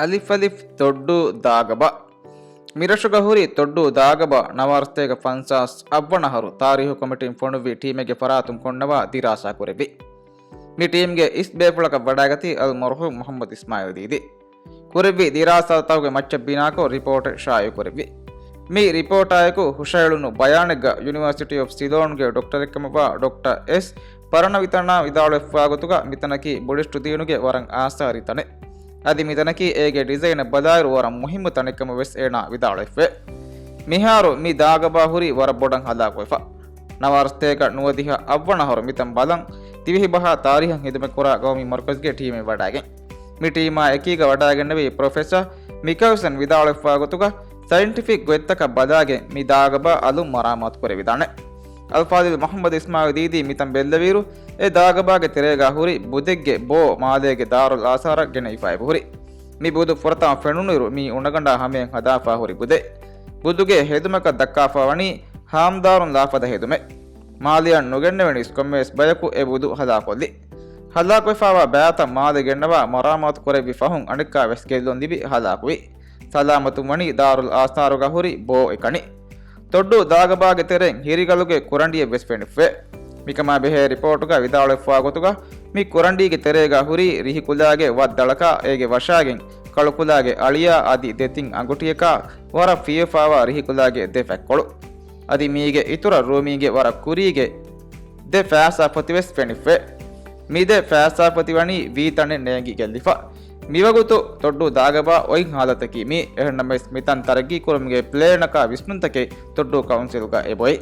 ಅಲಿಫ್ ಅಲಿಫ್ ತೊಡ್ಡು ದಾಗಬ ಮಿರಶುಗ ಹುರಿ ತೊಡ್ಡು ದಾಗಬ ನವಾರ್ತೆಗ ಫನ್ಸಾಸ್ ಅವ್ವಣಹರು ತಾರೀಹು ಕಮಿಟಿನ್ ಫೊಣುವಿ ಟೀಮೆಗೆ ಫರಾತುಂ ಕೊಂಡವ ದಿರಾಸಾ ಕುರೆಬಿ ಮಿ ಟೀಮ್ಗೆ ಇಸ್ ಬೇಫುಳಕ ಬಡಾಗತಿ ಅಲ್ ಮರ್ಹೂಮ್ ಮೊಹಮ್ಮದ್ ಇಸ್ಮಾಯಿಲ್ ದೀದಿ ಕುರೆಬಿ ದಿರಾಸಾ ತವಗೆ ಮಚ್ಚ ಬಿನಾಕೋ ರಿಪೋರ್ಟ್ ಶಾಯು ಕುರೆಬಿ ಮಿ ರಿಪೋರ್ಟ್ ಆಯಕು ಹುಷೇಳುನು ಬಯಾನೆಗ್ಗ ಯೂನಿವರ್ಸಿಟಿ ಆಫ್ ಸಿಲೋನ್ಗೆ ಡಾಕ್ಟರ್ ಎಕ್ಕಮಬ ಡಾಕ್ಟರ್ ಎಸ್ ಪರಣ ವಿತರಣ ವಿದಾಳೆಫಾಗುತುಗ ಮಿತನಕಿ ಬುಡಿಷ್ಟು ದೀನುಗೆ ವರಂ ಆಸಾರಿತನೆ ಅದಿ ಮಿತನಕಿ ಏಗೆ ಡಿಸೈನ್ ಬದಾಯಿರು ವರಂ ಮುಹಿಮ್ಮು ತನೆಕ್ಕಮ ವೆಸ್ ಏಣ ವಿದಾಳೆಫೆ ಮಿಹಾರು ಮಿ ದಾಗಬಾ ಹುರಿ ವರ ಬೊಡಂ ಹದಾಕೊಯ್ಫ ನವಾರ್ಸ್ತೇಗ ನುವದಿಹ ಅವ್ವಣ ಹೊರ ಮಿತಂ ಬಲಂ ತಿವಿಹಿ ಬಹ ತಾರಿಹಂ ಹಿದಮೆ ಕುರ ಗೌಮಿ ಮರ್ಕಜ್ಗೆ ಟೀಮೆ ವಡಾಗೆ ಮಿ ಟೀಮಾ ಎಕೀಗ ವಡಾಗೆನ್ನವಿ ಪ್ರೊಫೆಸರ್ ಮಿಕೌಸನ್ ವಿದಾಳೆಫಾಗುತುಗ ಸೈಂಟಿಫಿಕ್ ಗೊತ್ತಕ ಬದಾಗೆ ಮಿ ದಾಗಬ ಅಲು ಮರಾಮತ್ ಕೊರೆ ವಿಧಾನೆ ಅಲ್ಫಾದಿಲ್ ಮೊಹಮ್ಮದ್ ಇಸ್ಮಾಯಿಲ್ ದೀದಿ ಮಿತಂ ಬೆಲ್ಲವೀರು ಎ ದಾಗಬಾಗೆ ತೆರೆಗ ಹುರಿ ಬುದೆಗ್ಗೆ ಬೋ ಮಾದೇಗೆ ದಾರುಲ್ ಆಸಾರ ಗೆನೆ ಇಫಾಯ್ ಹುರಿ ಮಿ ಬುದು ಫುರತಾ ಫೆಣುನಿರು ಮಿ ಉಣಗಂಡ ಹಮೆ ಹದಾಫಾ ಹುರಿ ಬುದೆ ಬುದುಗೆ ಹೆದುಮಕ ದಕ್ಕಾಫಾ ವಣಿ ಹಾಮ್ದಾರುನ್ ಲಾಫದ ಹೆದುಮೆ ಮಾಲಿಯನ್ ನುಗೆನ್ನೆವೆಣಿ ಸ್ಕೊಮ್ಮೆಸ್ ಬಯಕು ಎ ಬುದು ಹದಾಕೊಲ್ಲಿ ಹದಾಕೊಯ್ಫಾವ ಬ್ಯಾತ ಮಾದೆ ಗೆನ್ನವ ಮರಾಮತ್ ಕೊರೆ ವಿಫಹುಂ ಅಣಿಕ್ಕಾ ವೆಸ್ ಗೆಲ್ಲೊಂದಿಬಿ ಹದಾಕುವಿ ಸಲಾಮತು ಮಣಿ ದಾರುಲ್ ಆಸಾರುಗ ಹುರಿ ಬೋ ಎಕಣಿ ತೊಡ್ಡು ದಾಗಬಾಗೆ ತೆರೆಂ ಹಿರಿಗಲುಗೆ ಕುರಂಡಿಯ ಬೆಸ್ಪೆಣಿಫೆ ಮಿಕಮಾ ಬೆಹೆ ರಿಪೋರ್ಟುಗ ವಿದಾಳೆಫಾಗುತುಗ ಮಿ ಕುರಂಡಿಗೆ ತೆರೆಗ ಹುರಿ ರಿಹಿ ಕುಲಾಗೆ ವದ್ದಳಕ ಏಗೆ ವಶಾಗೆಂ ಕಳು ಕುಲಾಗೆ ಅಳಿಯ ಅದಿ ದೆತಿಂ ಅಂಗುಟಿಯಕ ವರ ಫಿಯಫಾವ ರಿಹಿ ಕುಲಾಗೆ ದೆ ಫೆಕ್ಕೊಳು ಅದಿ ಮೀಗೆ ಇತುರ ರೂಮಿಗೆ ವರ ಕುರಿಗೆ ದೆ ಫ್ಯಾಸಾಪತಿವೆಸ್ ಪೆಣಿಫೆ ಮಿದೆ ಫ್ಯಾಸಾಪತಿವಣಿ ವೀತಣೆ ನೇಂಗಿ ಗೆಲ್ಲಿಫ ಮಿವಗುತು ತೊಡ್ಡು ದಾಗಬಾ ಒಯ್ ಹಾಲತಕಿ ಮಿ ಎಹಣ್ಣಮೆ ಸ್ಮಿತನ್ ತರಗಿ ಕುರುಮಿಗೆ ಪ್ಲೇನಕ ವಿಸ್ನುಂತಕೆ ತೊಡ್ಡು ಕೌನ್ಸಿಲ್ಗ ಎಬೊಯ್